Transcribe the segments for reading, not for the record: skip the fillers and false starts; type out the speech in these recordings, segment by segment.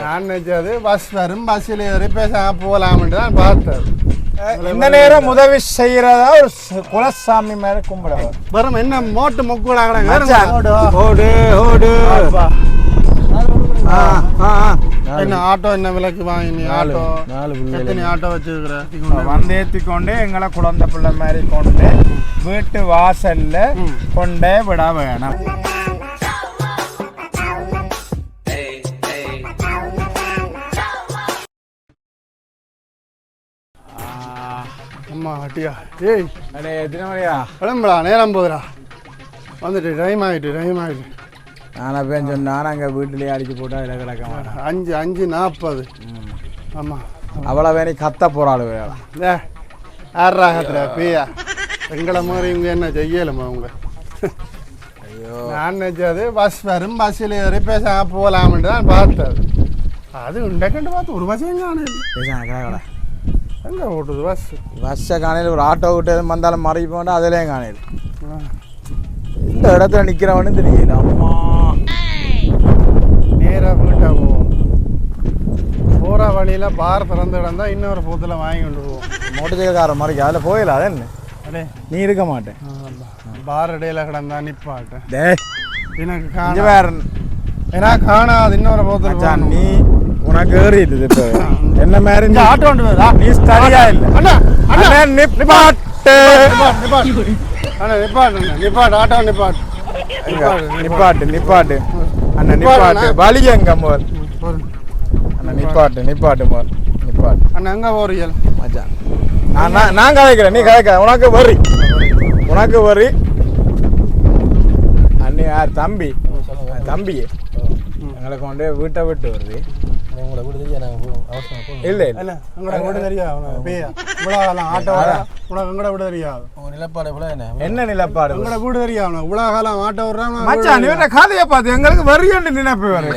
நான் நினைச்சது பஸ் வரும் பஸ்ஸில் ஏறி பேசாம போகலாம்னு தான் பார்த்தேன். இந்த நேரம் உதவி செய்யறதா ஒரு குலசாமி மாதிரி கும்பிட வரும். என்ன மோட்டு மொக்கூடாங்க ஓடு ஓடு. என்ன ஆட்டோ என்ன விலைக்கு வாங்கினி? ஆட்டோ எத்தனை ஆட்டோ வச்சிருக்கிற? வந்து ஏற்றிக்கொண்டு எங்களை குழந்தை பிள்ளை மாதிரி கொண்டு வீட்டு வாசல்ல கொண்டே விட வேணும். அம்மா அட்டியா ஏய் அடே எத்தனை மணியா கிளம்புடா, நேரம் போகுதுடா. வந்துட்டு டைம் ஆகிட்டு நானா பேன் சொன்னான் அங்கே வீட்டிலேயே அடிச்சு போட்டா இதில் கிடக்க மாட்டேன். 5:40. ஆமாம் அவ்வளோ வேணி கத்த போகிறாள் வேலை. ஆடுறா கத்துற பியா எங்களை மாதிரி இவங்க என்ன செய்யலுமா அவங்க? ஐயோ நான் நினைச்சது பஸ் வரும் பஸ்ஸில் ஏறி பேசாம போகலாம்னு தான் பார்த்தது. அது உண்டக்கண்டு பார்த்து ஒரு பஸ்ஸையும் காணல. கடை எங்கே ஓட்டுது பஸ்ஸை காணையில் ஒரு ஆட்டோ விட்டு வந்தாலும் மறைக்க போண்டா அதுலேயும் காணையில். இந்த இடத்துல நிற்கிறவனு தெரியல. அம்மா நேராக வீட்டா போவோம். போகிற வழியில் பார் திறந்த இடம் தான் இன்னொரு போத்தில் வாங்கி கொண்டு போவோம். மோட்டர் சைக்கிள்காரன் மறைக்க அதில் போயிடல. அது என்ன அடே நீ இருக்க மாட்டேன். பார் இடையில கிடந்தா நிப்பாட்டேன். டே எனக்கு வேற ஏன்னா காணாது இன்னொரு போத்தில். நீ உனக்கு ஏறிடுது இப்போ என்ன மாதிரி ஆட்டோ கொண்டு வருதா? நீ சரியா இல்லை. அண்ணா அண்ணா நிப்பாட்டு அண்ணா நிப்பாட்டு ஆட்டோ நிப்பாட்டு நிப்பாட்டு அண்ணா நிப்பாட்டு வலி எங்க மோர் அண்ணா நிப்பாட்டு மோர் நிப்பாட்டு. அண்ணா எங்க போறீங்க மச்சான்? நான் கதைக்கிறேன், நீ கதைக்க. உனக்கு வரி அண்ணி யார் தம்பி எங்களை கொண்டு வீட்டை விட்டு வருது. இல்ல இல்ல உங்களோட தெரியாது ஆட்டோ உனக்கு விட தெரியாது. என்ன நிலப்பாடு? உங்களோட வீடு தெரியாது. உலகாலம் ஆட்டோ விடுறாங்க மச்சான். நீ கதையை பார்த்து எங்களுக்கு வரியன்னு நினைப்பு வரு.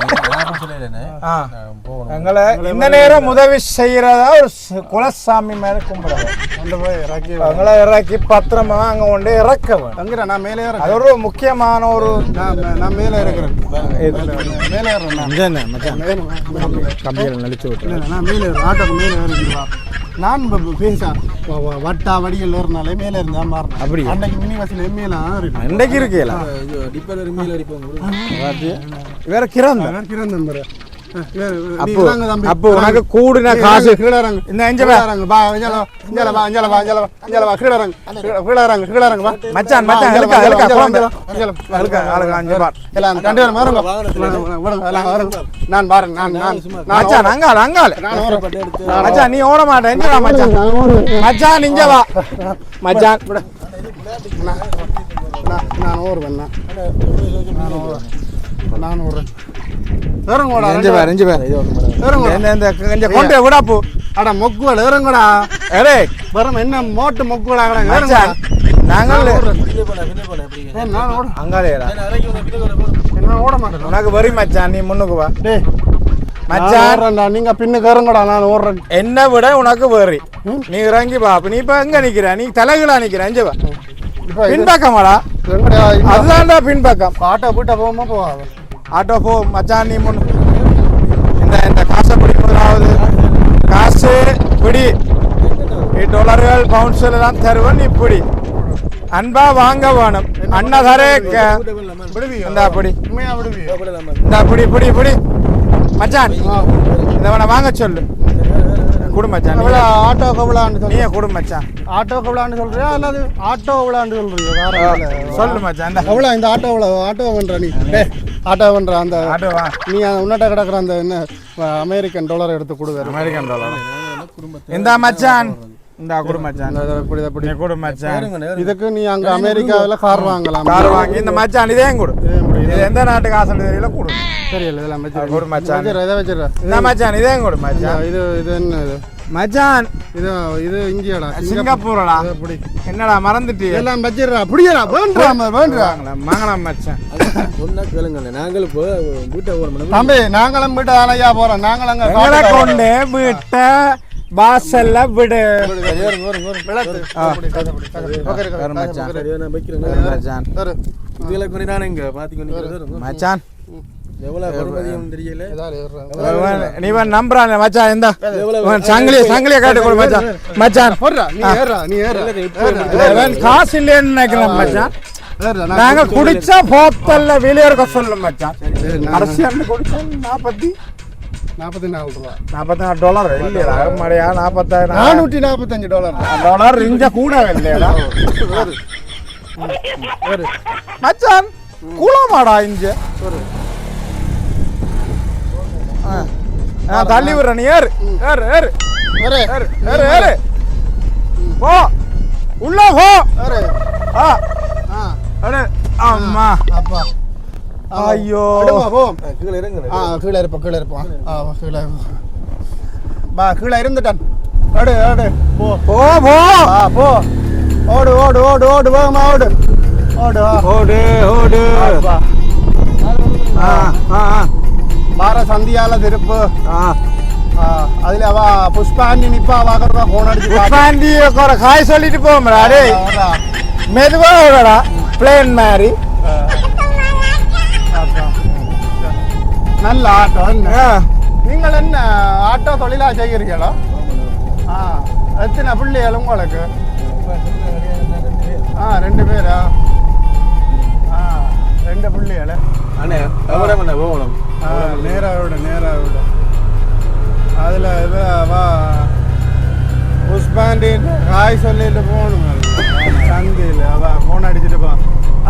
எங்களை இந்த நேரம் உதவி செய்யறதா ஒரு குலசாமி மாதிரி கும்பிடுவோம். கொண்டு போய் இறக்கி எங்களை இறக்கி பத்திரமா அங்க கொண்டு இறக்க வேணும். நான் மேலே அது ஒரு முக்கியமான ஒரு நான் மேலே இருக்கிறேன். மேலே கம்பியில் நடிச்சு விட்டுறேன். நான் மேலே ஆட்டோக்கு மேலே ஏறிடுவா. நான் பேசா வட்டா வடிகள் ஏறினாலே மேலே இருந்தா மாறணும். அப்படி அன்னைக்கு மினி பஸ்ல மேலே இன்றைக்கு இருக்கீங்களா? வேற கிரந்தம் அப்போ உனக்கு கூடுன காசு இந்த மச்சான் நான் பாருங்க மச்சான் நீ ஓட மாட்டேன் மச்சான் இங்க வா மச்சான் நான் ஓடுவேன் நான் ஓடுறேன். என்ன மோட்டு உனக்கு வரி மச்சான். நீ முன்னுக்கு வா மச்சான். நீங்க பின்னுக்கு இறங்கடா, நான் ஓடுறேன். என்ன விட உனக்கு வரி. நீ இறங்கி வா. நீ இப்ப எங்க நிக்கிற? நீ தலைகளா நிக்கிற? இங்க வா. பின்பக்கமாடா? அதுதான்டா பின்பக்கம். ஆட்டோ போட்டா போகுமா போவாது? ஆட்டோ போ மச்சான். நீ முன்னு இந்த காசை பிடி. முதலாவது காசு பிடி. $1 பவுண்ட்ஸ் எல்லாம் தருவன். நீ பிடி. அன்பா வாங்க வேணும். அண்ணா தரே இந்த பிடி பிடி மச்சான். இந்த வாங்க சொல்லு. குடும்பச்சான் ஆட்டோ கவலான்னு நீ குடும்பச்சான். ஆட்டோ கவலான்னு சொல்றியா அல்லது ஆட்டோ கவலான்னு சொல்றியா? சொல்லு மச்சான். இந்த ஆட்டோ பண்ற நீ ஆட்டோ பண்ற அந்த ஆட்டோவா? நீ உன்னட்ட கிடக்குற அந்த என்ன அமெரிக்கன் டாலர் எடுத்து கொடுவேன். அமெரிக்கன் டாலர் இந்த மச்சான். இந்த குடும்பச்சான் குடும்பச்சான். இதுக்கு நீ அங்க அமெரிக்காவில் கார் வாங்கலாம். கார் வாங்கி இந்த மச்சான் இதையும் கொடு. இது எந்த நாட்டு காசு தெரியல கொடு. தெரியல இதெல்லாம் கொடு மச்சான். இதை வச்சிடுற இந்த மச்சான் இதையும் கொடு மச்சான். இது என்ன இது மச்சான்? இது இந்தியாடா, சிங்கப்பூரடா. என்னடா மறந்துட்டு எல்லாம் வச்சிடுறா. புடியடா மங்கலம் மச்சான். நாங்களும் தம்பி நாங்களும் வீட்டை தானையா போறோம். நாங்களும் கொண்டு வீட்டை வாசல்ல விடு. மச்சான் எவ்வளவு பெருமதியும் தெரியல. நீ நம்புறான் மச்சான் இந்த சங்கிலிய காட்டு கொடு மச்சான். மச்சான் காசு இல்லைன்னு நினைக்கிறேன் மச்சான். நாங்க குடிச்சா போத்தல்ல வெளியே இருக்க சொல்லும் மச்சான். அரசியல் குடிச்சா 44 ரூபா. $44 இல்லையா மழையா? $445 இங்க கூட இல்லையா மச்சான்? குளமாடா இங்க தள்ளி விடுற நீ. ஏறு ஏறு ஏறு ஏறு ஏறு ஏறு போ உள்ள போ. அம்மா அப்பா ஐயோ கீழே இறங்கு. கீழே இருப்போம். பா கீழே இருந்துட்டான். ஓடு ஓடு போ போ போ போ. ஓடு ஓடு ஓடு ஓடு வேகமா ஓடு ஓடு ஓடு ஓடு. வார சந்தியால திருப்பு. அதுல அவ புஷ்பாண்டி நிப்பா வாக்குறதா போன் அடிச்சு புஷ்பாண்டி காய் சொல்லிட்டு போம்டா. டேய் மெதுவா ஓடடா பிளேன் மாதிரி. நல்ல ஆட்டோ. நீங்கள் என்ன ஆட்டோ தொழிலா செய்கிறீங்களோ? எத்தனை பிள்ளைகள் உங்களுக்கு? 2 பேரா? 2 பிள்ளைகள். அண்ணே எவ்வளோ பண்ண போகணும்? நேராக விட அதில் வா புஷ்பாண்டி காய் சொல்லிட்டு போகணும். சந்தியில் ஃபோன் அடிச்சுட்டு போ.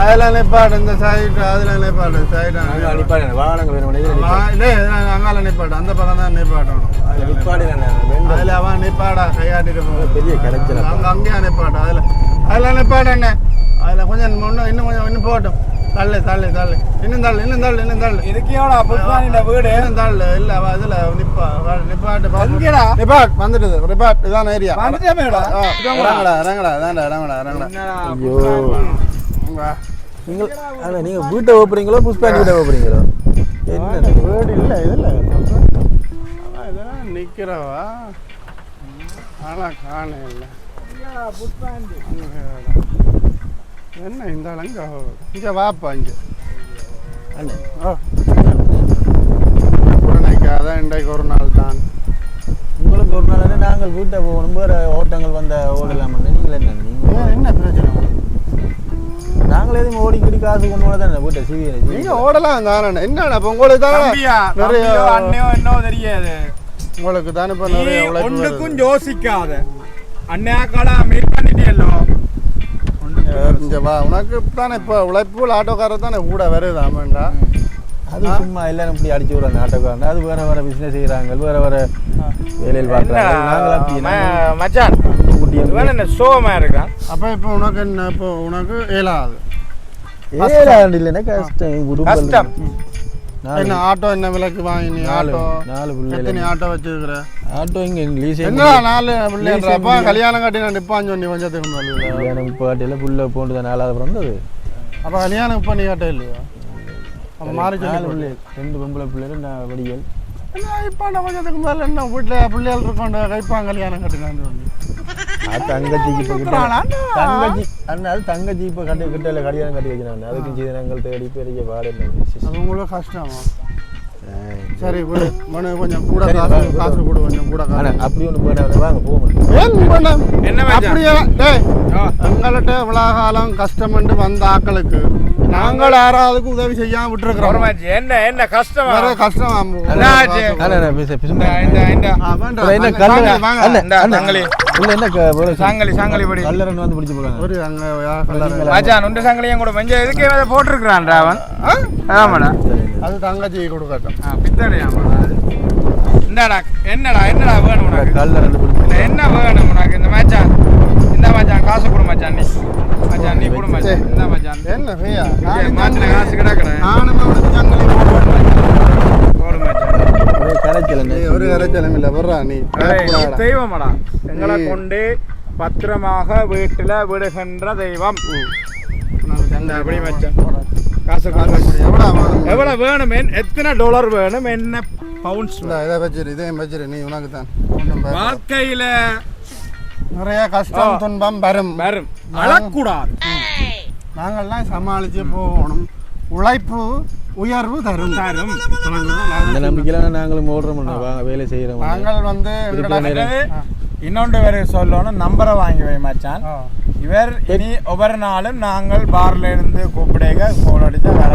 அதெல்லாம் நிப்பாடு. இந்த சைடு அதில் நிப்பாடு. சைடு வாகனங்கள் அங்கால நிப்பாடு. அந்த பக்கம் தான் நிப்பாட்டணும். அதில் அவன் நிப்பாடா கையாட்டிட்டு போ. பெரிய கிடைச்சல அங்கேயா நிப்பாடு. அதில் நிப்பாடு என்ன. அதில் கொஞ்சம் இன்னும் போட்டும். தள்ளு இன்னும் தள்ளு இருக்கியோடா புஷ்பாண்டியோட வீடு. இன்னும் தள்ளு. இல்லை அதில் நிப்பாட்டு வந்துடுது. ரிப்பாட் இதான் ஏரியா. இறங்கடா. நீங்க வீட்டை ஓப்புறீங்களோ புஷ்பாண்டி வீட்டை ஓப்புறீங்களோ? என்ன வீடு இல்லை இதில் இதெல்லாம் நிற்கிறவா. ஆனால் காண இல்லை புஷ்பாண்டி. என்ன இந்த இங்கே வாப்பா இங்கே அதான் இன்றைக்கு ஒரு நாள் தான். உங்களுக்கு ஒரு நாள் நாங்கள் வீட்டை போகணும். வேறு ஓட்டங்கள் வந்த ஓடலாமன்னு நீங்கள் என்ன பிரச்சனை? நாங்கள் எதுவும் ஓடிக்கிடி காசு கொண்டு போன தானே வீட்டை சிவி. நீங்கள் ஓடலாம் தானே. என்னடா இப்போ உங்களுக்கு தானே நிறைய அண்ணையோ என்னவோ தெரியாது. உங்களுக்கு தானே இப்போ நிறைய ஒன்றுக்கும் யோசிக்காத அண்ணையா கடை மீட் பண்ணிட்டியல்லோ. இங்கே வா உனக்கு தானே இப்போ உழைப்பு ஆட்டோக்காரர் தானே கூட வருதாமண்டா. அது சும்மா எல்லாரும் இப்படி அடிச்சு விடுறாங்க ஆட்டோக்காரன். அது வேற வேற பிசினஸ் செய்யறாங்க. வேற வேற வேலையில் பார்க்குறாங்க. மச்சான் என்ன சோகமா இருக்கான். அப்போ இப்போ உனக்கு என்ன? இப்போ உனக்கு ஏலாது இல்லைன்னா கஷ்டம். கஷ்டம் என்ன ஆட்டோ என்ன விலைக்கு வாங்கி? நாலு எத்தனை ஆட்டோ வச்சிருக்கிற? ஆட்டோ இங்க லீஸ் என்ன 4 பிள்ளைன்றப்ப கல்யாணம் கட்டி நான் நிப்பான்னு சொன்னி கொஞ்சத்துக்கு கல்யாணம் இப்போ காட்டியில் புள்ள போட்டு தான் 4வது பிறந்தது. அப்போ கல்யாணம் இப்போ நீ காட்ட இல்லையா? அப்போ மாறி 4 பிள்ளை 2 பொம்பளை பிள்ளைகள் நான் வடிகள். இப்போ நான் கொஞ்சத்துக்கு மேலே என்ன வீட்டில் பிள்ளைகள் இருக்கோண்டு கைப்பாங்க கல்யாணம் கட்டினான்னு சொல்லி தங்கச்சிக்கு இப்போ தங்கச்சி இப்போ கிட்ட கல்யாணம் கட்டி வச்சுனாங்க. அதுக்கு நாங்கள் தேடி பெரிய பாடு. அது உங்களுக்கு கஷ்டமா? சரி விடு மனு கொஞ்சம் கூட காசு கொடு. கொஞ்சம் கூட அப்படி ஒன்று போயிட்டு வாங்க போக என்ன அப்படியே எங்கள்கிட்ட இவ்வளோ காலம் கஷ்டப்பட்டு வந்த ஆக்களுக்கு நாங்கள் யாராவதுக்கு உதவி செய்யாம விட்டுருக்கிறோம். என்ன கஷ்டம் கஷ்டம் போட்டிருக்கிறான் அவன். ஆமாடா அது தங்கச்சி கொடுக்கட்டும். என்னடா வேணும் உனக்கு? என்ன வேணும் உனக்கு? இந்த மச்சான் காசு கொடு மச்சான். நீ கொடு மச்சான். இந்த மச்சான் என்ன பையா மாத்திர காசு கிடக்குறேன். போடு மச்சான். ஒரு கரைச்சலம் இல்லை வர்றா நீ தெய்வமாடா. எங்களை கொண்டு பத்திரமாக வீட்டுல விடுகின்ற தெய்வம். அப்படி மச்சான் காசு எவ்வளவு வேணும்? எத்தனை $? வேணும்? என்ன பவுண்ட்ஸ்? இதை வச்சிரு. இதையும் வச்சிரு. நீ உனக்கு தான் வாழ்க்கையில நிறைய கஷ்டம் துன்பம் வரும். அழக்கூடாது. நாங்கள்லாம் சமாளிச்சு போகணும். உழைப்பு உயர்வு தரும் அந்த நம்பிக்கையில நாங்களும் ஓடுறோம் வேலை செய்யறோம். நாங்கள் வந்து இன்னொன்று வேறு சொல்லணும், நம்பரை வாங்கி வை மச்சான். இவர் இனி ஒவ்வொரு நாளும் நாங்கள் பார்ல இருந்து கூப்பிடுங்க கோல் அடிச்சா வர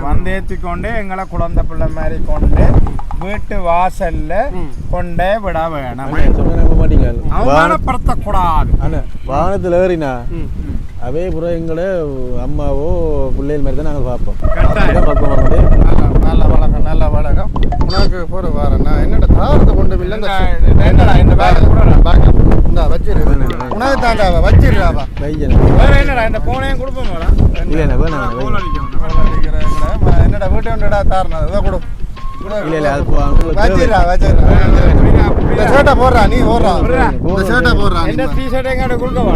வந்து ஏற்றிக்கொண்டு எங்களை குழந்தை பிள்ளை மாதிரி கொண்டு வீட்டு வாசல்ல கொண்டே விட வேணும். அவமானப்படுத்தக்கூடாது. வாகனத்தில் ஏறினா அவே புறம் எங்களோட அம்மாவோ பிள்ளைகள் மாதிரி தான் நாங்கள் பார்ப்போம். நல்ல வழக்கம் நல்ல வழக்கம். உனக்கு போற வார நான் என்னோட தாரத்தை கொண்டு என்னடா இந்த இந்த வச்சிரு உனக்கு தாண்டா வச்சிருக்காப்பா என்னடா இந்த போனையும் கொடுப்போம் என்னடா வீட்டை ஒன்றுடா தாரணா இதை கொடு இல்ல வச்சிரா வச்சிரா ஷர்ட்டை போடுறா நீ போடுறா இந்த ஷர்ட்டை போடுறா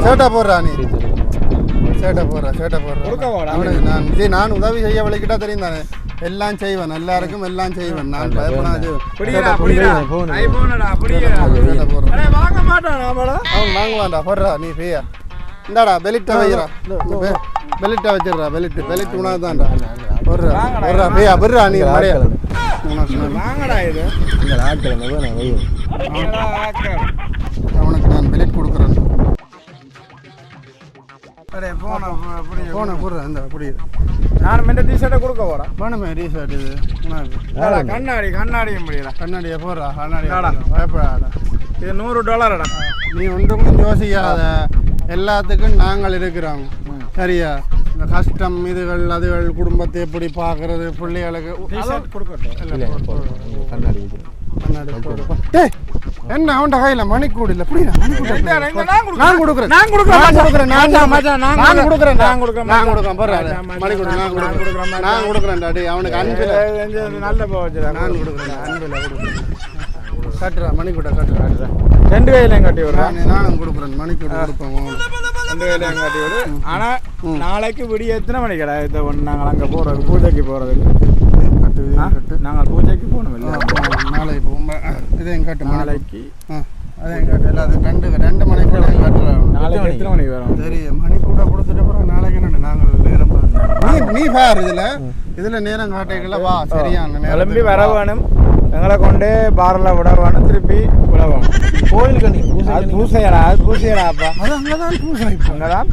ஷர்ட்டை போடுறா நீ ஷர்ட்டை போடுறா அவனுக்கு நான் உதவி செய்ய விளக்கிட்டா தெரியும் தானே எல்லாம் செய்வேன் எல்லாருக்கும் எல்லாம் செய்வேன் நான் பயப்படாது அவன் வாங்குவான்டா போடுறா நீ ஃப்ரீயா இந்தாடா பெலிட்டை வைக்கிறா பெலிட்டை வச்சிடுறா பெலிட் உனக்கு தான்டா போடுறா போடுறா ஃப்ரீயா போடுறா நீ அவனுக்கு நான் பெலிட் கொடுக்குறேன் போன போடுறேன் இந்த புரியுது நான் இந்த டிஷர்ட்டை கொடுக்க போறேன் வேணுமே டிஷர்ட் இது கண்ணாடியும் முடியல கண்ணாடியை போடுறா கண்ணாடி பயப்படாடா இது $100 நீ ஒன்றும் யோசிக்காத எல்லாத்துக்கும் நாங்கள் இருக்கிறோம் சரியா இந்த கஷ்டம் இதுகள் அதுகள் குடும்பத்தை எப்படி பார்க்கறது பிள்ளைகளுக்கு கண்ணாடி என்ன அவன் கையில மணிக்கூடு இல்ல புரியுதா நான் கொடுக்குறேன் அவனுக்கு அன்பில் நல்ல போச்சு நான் கொடுக்குறேன் அன்பில் கொடுக்குறேன் கட்டுறா மணிக்கூட கட்டுறா 2 கையிலையும் கட்டி விடுறேன் நானும் கொடுக்குறேன் மணிக்கூட கொடுப்போம் 2 கையிலையும் கட்டி விடு. ஆனா நாளைக்கு விடிய எத்தனை மணி கிடையாது நாங்கள் அங்கே போறது பூஜைக்கு போறதுக்கு நாங்கள் பூஜைக்கு போகணும் இல்லை நாளைக்கு இதையும் கட்டு நாளைக்கு அதையும் கட்டு எல்லாத்தையும் 2 மணிக்கு கட்டுறோம் நாளைக்கு எத்தனை மணிக்கு வரும் சரி மணி கூட கொடுத்துட்டு அப்புறம் நாளைக்கு என்ன நாங்கள் நேரம் நீ பாரு இதுல நேரம் காட்டிக்கல வா சரியான கிளம்பி வர வேணும் எங்களை கொண்டு பார்ல விட வேணும் திருப்பி விட வேணும் கோயிலுக்கு பூசையடா பூசையடாப்பா அது அங்கதான் பூசை அங்கதான்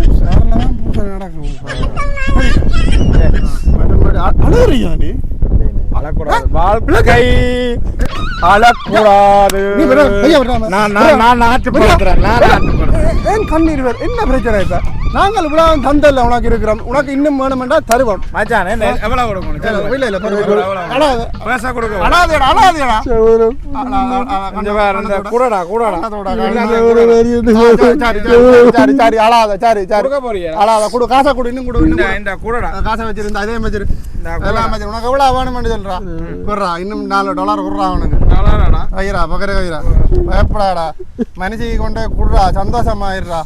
பூசை நடக்கும் அழுறியா நீ அழக்கூடாது வாழ்க்கை அழக்கூடாது நான் நாட்டுப்படுத்துறேன் ஏன் கண்ணீர் என்ன பிரச்சனை இப்ப நாங்கள் இவ்வளவு தந்தல்ல உனக்கு இருக்கிறோம் உனக்கு இன்னும் வேணுமெண்டா தருவோம் மச்சான் எவ்வளவு கொடுக்கணும் இல்ல இல்ல பேச கொடுக்க அழாதேடா கொஞ்சம் வேற இந்த கூடடா சரி சரி அழாத சரி சரி கொடுக்க போறியா அழாத கொடு காசை கொடு இன்னும் கொடு இந்த கூடடா காசை வச்சிருந்த அதே வச்சிரு எல்லாம் வச்சிரு உனக்கு எவ்வளவு வேணுமென்னு சொல்றா குடுறா இன்னும் $4 குடுறா அவனுக்கு ஐயரா பக்கர கைரா பயப்படாடா மனுஷி கொண்டே குடுறா சந்தோஷமாயிடுறா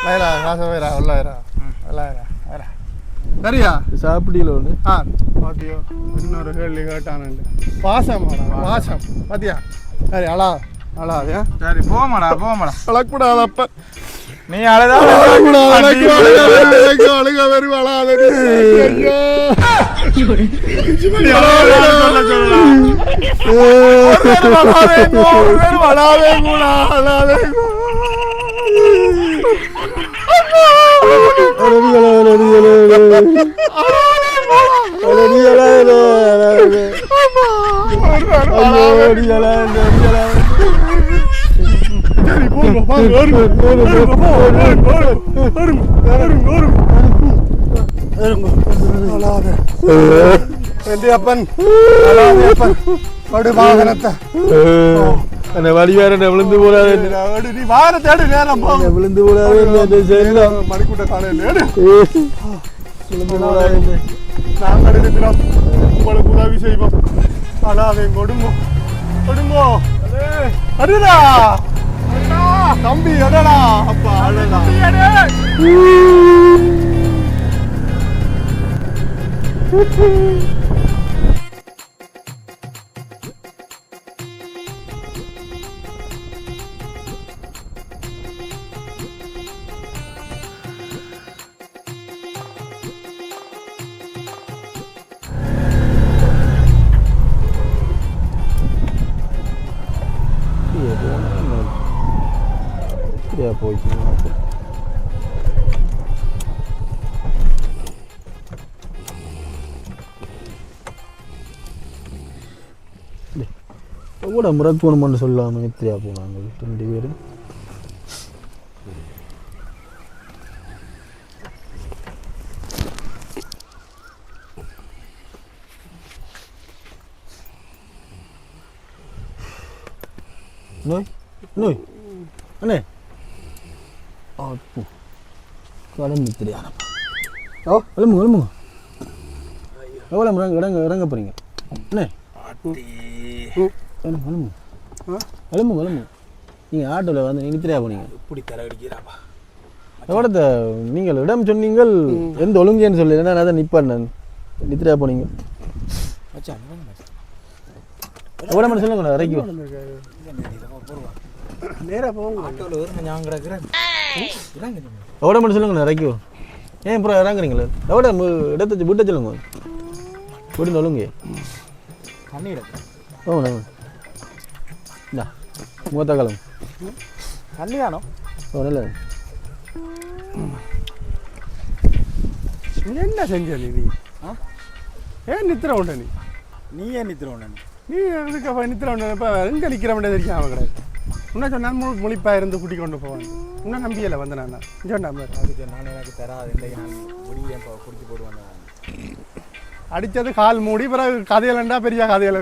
வயிறா காசு வயிறா உள்ள வயிறா வயிறா சரியா சாப்பிடல ஒன்று பாத்தியோ இன்னொரு கேள்வி கேட்டானுண்டு பாசமாடா பாசம் பாத்தியா சரி அழாதியா சரி போமாடா அழக்கூடாதப்ப நீ அழுதா அழுக வரும் அழாத வடிவார விழுந்து போறாரு விழுந்து போறாரு மணிக்கூட்ட காலையில் விழுந்து நாங்கள் இருக்கிறோம் உங்களுக்கு உதவி செய்வோம் அழாதே கொடுங்கோ அடடா தம்பி அடடா அப்பா அடடா போயிடுச்சு எவ்வளோ முறக்கணும்னு சொல்லாமல் நித்திரியா போனாங்க 2 பேரும். நோய் நோய் அண்ணே அப்போ கடன் நித்திரியானப்பா. ஓ எழும்புங்க எழும்புங்க. எவ்வளோ இறங்க போகிறீங்க அண்ணே? எழும்புங்க எழும்புங்க. நீங்கள் ஆட்டோவில் வந்து நித்திரியா போனீங்க. இப்படி தலை அடிக்கிறாப்பா. எவ்வளோத்த நீங்கள் இடம் சொன்னீங்கள் எந்த ஒழுங்கேன்னு சொல்லி நான் அதை நிற்பேன். நான் நித்திரியா போனீங்க. எவ்வளோ மட்டும் சொல்லுங்க இறக்கி நேராக போங்க. ஆட்டோவில் ஞாபகம் கிடக்குறேன். எவ்வளோ மட்டும் சொல்லுங்க இறக்கி. ஏன் அப்புறம் இறங்குறீங்களே? எவ்வளோ இடத்த விட்ட சொல்லுங்க. விடுங்க ஒழுங்கு. ஓ இந்தா மூத்த காலம் தண்ணி தானோ? ஓ நல்ல என்ன செஞ்ச நீ? ஏன் நித்திர உண்ட நீ ஏன் நித்திர உண்ட? நீ அதுக்கு நித்திர உண்ட இப்போ எங்கே நிற்கிற வேண்டியது இருக்கேன் அவன் கிடையாது. இன்னும் சொன்னால் முழிப்பாக இருந்து கூட்டி கொண்டு போவான். இன்னும் நம்பியலை வந்து நான் சொன்னேன். அதுக்கு நான் எனக்கு தராது இன்றைக்கு நான் முடிய குடிச்சு போடுவேன். அடித்தது கால் மூடி பிறகு கதையிலண்டா பெரிய கதையில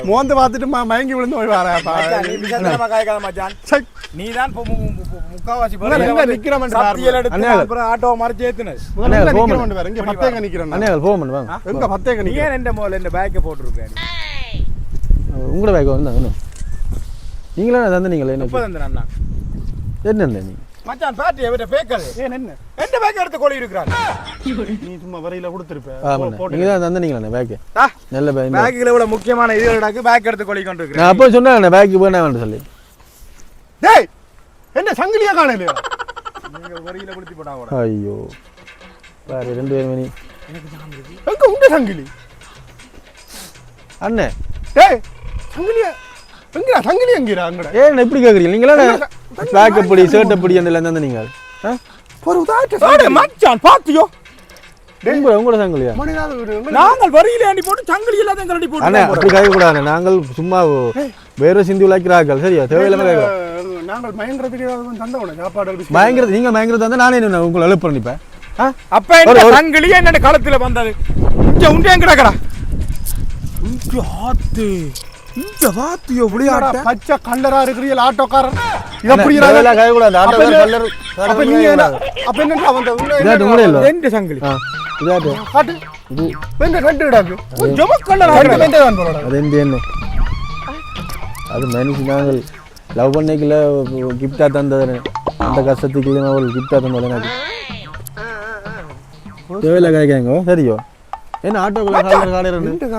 மோந்து பார்த்துட்டு மயங்கி விழுந்து போய் வரப்பா. நீ தான் முக்காவாசி ஆட்டோ மறைச்சு ஏத்துனது. எந்த பேக்கை போட்டுருக்கேன். உங்களோட பேக் வந்தாங்க. நீங்களே தந்து நீங்களே என்ன என்ன நீங்க மச்சான் பாட்டி அவட்ட பேக்கல ஏன் என்ன எந்த பேக் எடுத்து கோலி இருக்கறான். நீ சும்மா வரையில கொடுத்திருப்ப. நீங்க தான் தந்தீங்களா பேக்? நல்ல பேக். பேக்ல இவ்வளவு முக்கியமான இதுலடாக்கு பேக் எடுத்து கோலி கொண்டு இருக்கேன். நான் அப்போ சொன்னேன் பேக் வேணாம்னு சொல்லி. டேய் என்ன சங்கிலியா காணலையா? நீங்க வரையில குளிச்சு போடாங்கடா. ஐயோ வேற 2 பேர் மணி எனக்கு ஞாபகம் இருக்கு. எங்க உங்க சங்கிலி? அண்ணே டேய் சங்கிலியா எங்கடா சங்கிலி எங்கடா அங்கடா? ஏன் இப்படி கேக்குறீங்க? நீங்களா பேக் அப்படி ஷர்ட் அப்படி எல்லாம் தந்தீங்க. ஒரு உதாரணம் மச்சான் பாத்தியோ? உங்களோட சங்கிலியா? நாங்கள் வரியில அடி போட்டு சங்கிலி எல்லாம் கரடி போட்டு. அண்ணா அப்படி கேட்க கூடாது. நாங்கள் சும்மா வேற சிந்து உலாக்கிறார்கள். சரியா? தேவையில்லாம கேட்க. நாங்கள் பயங்கரத்துக்கு தந்தவன சாப்பாடு பயங்கர நீங்க பயங்கரத்தை தந்தா நானே உங்களை எழுப்ப பண்ணிப்பேன். அப்ப என்ன சங்கிலி என்ன களத்துல வந்தது? இங்க உண்டே கிடக்கடா. இங்க ஆத்து இங்க வாத்தியோ விளையாட்ட பச்சை கண்டரா இருக்கிறீங்க ஆட்டோக்காரன். இது அப்படி இதெல்லாம் கேட்க கூடாது. ஆட்டோக்காரர் கல்லர் அப்ப நீங்க அப்ப என்னடா வந்த உள்ள ரெண்டு சங்கிலி இதாட்டு காட்டு இது வெண்ட ரெண்டு இடாக்கு கொஞ்சம் கல்லர் வெண்ட தான் போறடா. அது என்ன அது மனுஷி நாங்கள் லவ் பண்ணிக்கல கிஃப்டா தந்தது. அந்த கஷ்டத்துக்கு இல்லை அவள் கிஃப்டா தந்தது எனக்கு தேவையில்லை கேட்காங்க. சரியோ என்ன ஆட்டோக்காரர்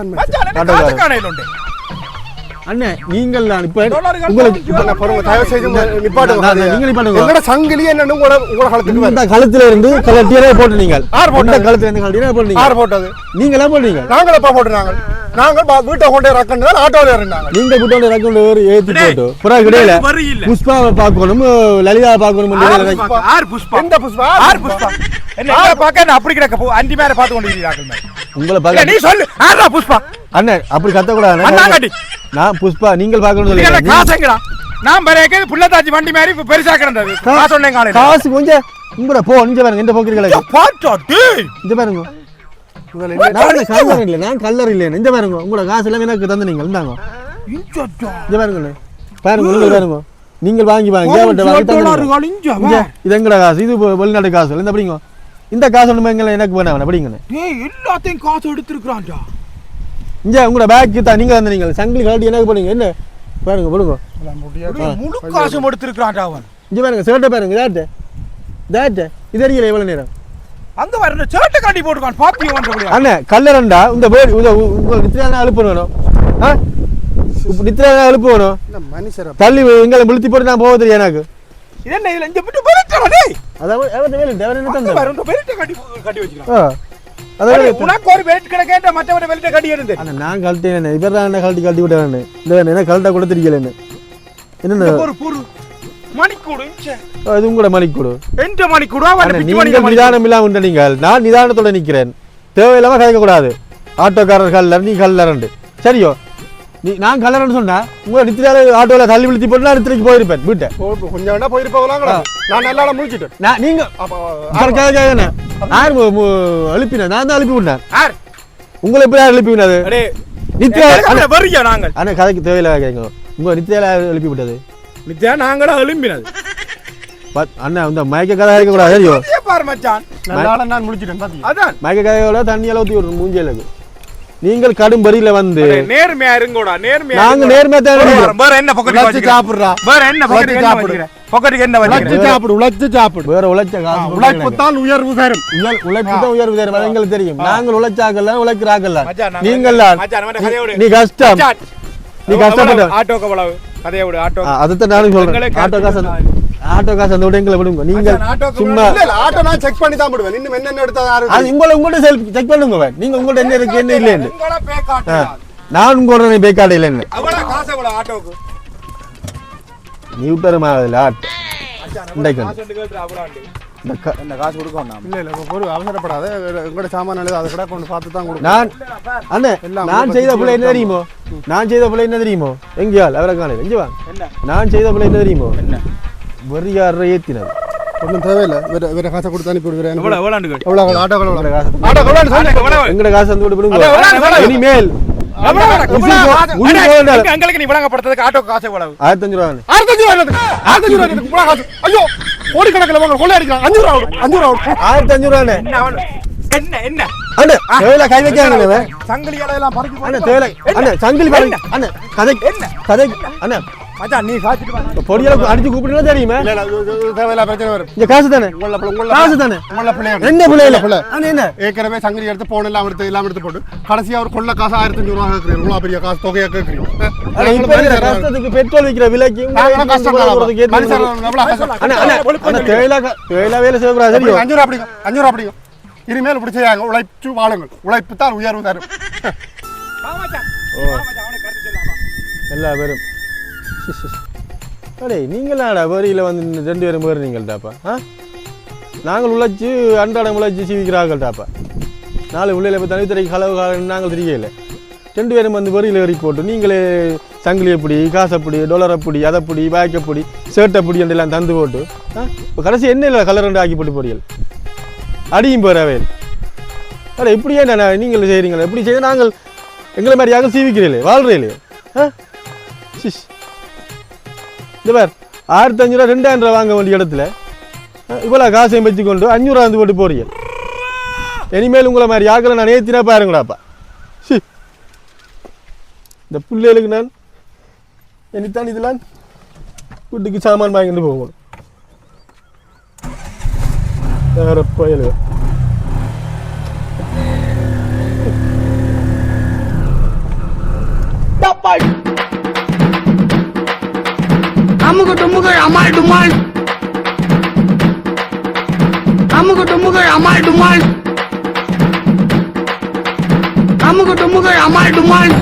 அண்ணே நீங்கள் தான் இப்ப சங்கிலி என்னன்னு கழுத்துல இருந்து கலட்டியரே போட்டு நீங்கள் கழுத்துல இருந்து கலட்டியரே போட்டு யார் போட்டது? நீங்களா போட்டீங்க? நாங்கள் எப்ப போட்டுருந்தாங்க? நாங்கள் வீட்டை கொண்டே ரக்கண்டு ஆட்டோல இருந்தாங்க. நீங்க வீட்டோட ரக்கண்டு ஏத்தி போட்டு புறா கிடையில புஷ்பாவை பார்க்கணும் லலிதாவை பார்க்கணும். எந்த புஷ்பா? என்ன பாக்க அப்படி கிடக்க அண்டி மேல பார்த்து கொண்டு இருக்கிறார்கள். உங்களை பார்க்க நீ சொல்லு ஆறா புஷ்பா. அண்ணே அப்படி கத்த கூடாது. நான் புஷ்பா நீங்கள் பார்க்கணும் சொல்லி காசுங்கடா. நான் பரேக்கே புள்ளதாச்சி வண்டி மாதிரி பெருசா கிடந்தது. காசு சொன்னேன் காலையில. காசு கொஞ்சம் உங்களோட போ இங்க பாருங்க. இந்த போக்கிறீங்களா பாட்டாட்டு இந்த பாருங்க. நான் கல்லர் இல்லை. இந்த பாருங்க உங்களோட காசு எல்லாம் எனக்கு தந்து நீங்கள் இருந்தாங்க. இந்த பாருங்க பாருங்க நீங்கள் பாருங்க. நீங்கள் வாங்கி வாங்க இது எங்கட காசு. இது வெளிநாட்டு காசு இந்த அப்படிங்க. இந்த காசு ஒண்ணு எங்களை எனக்கு வேணாம் அப்படிங்க. எல்லாத்தையும் காசு எடுத்துருக்கான்டா. இங்க உங்களோட பேக்கு தான் நீங்க தந்தீங்க. சங்கிலி கழட்டி எனக்கு போனீங்க. என்ன பாருங்க போடுங்க முழு காசும் எடுத்துருக்கான்டா அவன். இங்க பாருங்க சேட்டை பாருங்க. இதாட்டு இதாட்டு இது அறியல எவ்வளவு நேரம் அங்க வர சேட்டை காட்டி போட்டுக்கான் பாத்தியம் பண்றீங்க. அண்ணே கல்லறண்டா இந்த பேர் உங்க நித்ரானா அழுப்பு வேணும். நித்ரானா அழுப்பு வேணும். மனுஷர தள்ளி எங்களை விழுத்தி போட்டு நான் போக தெரியும் எனக்கு. இது என்ன இதுல இங்க விட்டு பெருட்டடா டேய். அதாவது அவன் வேலை தேவன் என்ன தந்தா வரணும் பெருட்ட கட்டி வச்சிருக்கான். அதாவது உனக்கு ஒரு பெல்ட் கிடக்கேட்ட மற்றவர பெல்ட் கட்டி எடுத்து. அண்ணா நான் கழட்டேனே இவர நான் கழட்டி விட்டேன். இந்த என்ன கழட்ட கூட தெரியல என்ன. என்ன ஒரு புரு மணிக்கூடு அது உங்களோட மணிக்கூடு எந்த மணிக்கூடு நீங்கள் நிதானம் இல்லாம நீங்கள் நான் நிதானத்தோட நிக்கிறேன் தேவையில்லாம கதைக்க கூடாது ஆட்டோக்காரர் கல்லர் நீ கல்லரண்டு சரியோ நான் கல்லறன்னு சொன்னா உங்களை நித்திரால ஆட்டோல தள்ளி விழுத்தி போட்டு நான் நித்திரைக்கு போயிருப்பேன் வீட்டை கொஞ்சம் வேணா போயிருப்பாங்களா நான் நல்லா முடிச்சிட்டேன் நீங்க யார் எழுப்பின நான் தான் எழுப்பி விட்டேன் உங்களை எப்படி யார் எழுப்பி விடாது அண்ணா கதைக்கு தேவையில்ல கேட்க உங்க நித்தியால எழுப்பி விட்டது நித்யா நாங்களா எழுப்பினது அண்ணா இந்த மயக்க கதை இருக்க கூடாது சரியோ பாரு மச்சான் நான் முடிச்சிட்டேன் அதான் மயக்க கதையோட தண்ணியால ஊத்தி விடுறோம் மூஞ்சியலுக்கு நீங்கள் கடும் பரியில வந்து நேர்மையா இருங்கோடா நேர்மையா நாங்க நேர்மையா தான் வேற என்ன பொக்கெட் சாப்பிடுறா வேற என்ன பொக்கெட் சாப்பிடுற பொக்கெட்டுக்கு என்ன வச்சிருக்க உழைச்சு சாப்பிடு வேற உழைச்ச காசு உழைப்பு தான் உயர்வு தரும் உழைப்பு தான் உயர்வு தரும் எங்களுக்கு தெரியும் நாங்கள் உழைச்சாக்கல உழைக்கிறாக்கல நீங்கள் நீ கஷ்டம் நீ கஷ்டப்பட்ட ஆட்டோக்கு எவ்வளவு கதையை விடு ஆட்டோ அதுதான் நானும் சொல்றேன் ஆட்டோ காசு அந்த விட எங்களை விடுங்க நீங்க சும்மா ஆட்டோ நான் செக் பண்ணி தான் விடுவேன் இன்னும் என்னென்ன எடுத்தா அது உங்கள்ட்ட செல்ஃப் செக் பண்ணுங்க நீங்க உங்கள்ட்ட என்ன இருக்கு என்ன இல்லைன்னு நான் உங்களோட பேக்கார்டு இல்லைன்னு ஆட்டோக்கு நீ விட்டுறமா அதில் ஆட்டோ என்ன காசு கொடுக்கணும் இல்ல ஒரு அவசரப்படாத உங்களோட சாமான அதை கூட கொண்டு பார்த்து தான் கொடுக்கும் நான் அண்ணே நான் செய்த பிள்ளை என்ன தெரியுமோ நான் செய்த பிள்ளை என்ன தெரியுமோ எங்கேயால் அவரை காண எங்கேவா நான் செய்த பிள்ளை என்ன தெரியுமோ என்ன வெறியாடுற ஏத்தினது ஒன்றும் தேவையில்லை வேற காசை கொடுத்து அனுப்பி விடுவேன் எங்கட காசு வந்து விடுங்க இனிமேல் எங்களுக்கு நீ விளங்கப்படுறதுக்கு ஆட்டோ காசு எவ்வளவு 1500 ரூபா ஐயோ கோடிக்கணக்கில் வாங்க கொள்ளை அடிக்கிறான் 500 ரூபா 1500 ரூபா என்ன என்ன அண்ணே தேவையில்ல கை வைக்காங்க சங்கிலிகளை எல்லாம் பறிச்சு அண்ணே தேவையில்ல அண்ணே சங்கிலி பாருங்க அண்ணே கதை கதை அண்ணே மச்சான் நீ காச்சிட்டு பொடியல அடிச்சு கூப்பிடுனா தெரியுமா இல்ல தேவையில்ல பிரச்சனை வரும் இந்த காசு தானே காசு தானே உங்கள பிள்ளை என்ன பிள்ளை அண்ணே என்ன ஏற்கனவே சங்கிலி எடுத்து போன் எல்லாம் எடுத்து போட்டு கடைசியா ஒரு கொள்ள காசு 1500 ரூபா கேக்குறீங்க இவ்வளவு பெரிய காசு தொகையா கேக்குறீங்க கஷ்டத்துக்கு பெட்ரோல் விக்கிற விலைக்கு தேவையில்ல வேலை செய்யக்கூடாது 500 ரூபா அப்படிங்க 500 ரூபா அப்படிங்க இனிமேல் இப்படி செய்யாங்க உழைச்சு வாழுங்கள் உழைப்பு தான் உயர்வு தரும் எல்லா பேரும் அடே நீங்களாடா வரியில் வந்து 2 பேரும் போயிருந்தீங்கள்டாப்பா நாங்கள் உழைச்சி அன்றாடம் உழைச்சி சீவிக்கிறார்கள்டாப்பா நாலு உள்ளே இப்போ தனித்துறைக்கு கலவு நாங்கள் தெரியல 2 பேரும் வந்து வரியில் ஏறி போட்டு நீங்களே சங்கிலி எப்படி காசு எப்படி டொலர் எப்படி அதை எப்படி பேக் எப்படி ஷர்ட் எப்படி எல்லாம் தந்து போட்டு இப்போ கடைசி என்ன இல்லை கலர் 2 ஆக்கி போட்டு போறீர்கள் அடியும் போறவே அட இப்படியே நீங்கள் செய்கிறீங்களா எப்படி செய்ய நாங்கள் எங்களை மாதிரி யாரும் சீவிக்கிறீங்களே வாழ்றீங்களே சிஷ் இந்த பேர் 1500 ரூபா 2000 ரூபா வாங்க வேண்டிய இடத்துல இவ்வளோ காசையும் வச்சுக்கொண்டு 500 ரூபா வந்து போட்டு போறீங்க இனிமேல் உங்களை மாதிரி யாக்களை நான் ஏற்றினா பாருங்களாப்பா சி இந்த பிள்ளைகளுக்கு நான் என்னத்தான் இதெல்லாம் வீட்டுக்கு சாமான் வாங்கிட்டு போகணும் வேற பயலுங்க அமுக டுமுக அமால் டுமால் அமுக டுமுக அமால் டுமால் அமுக டுமுக அமால் டுமால்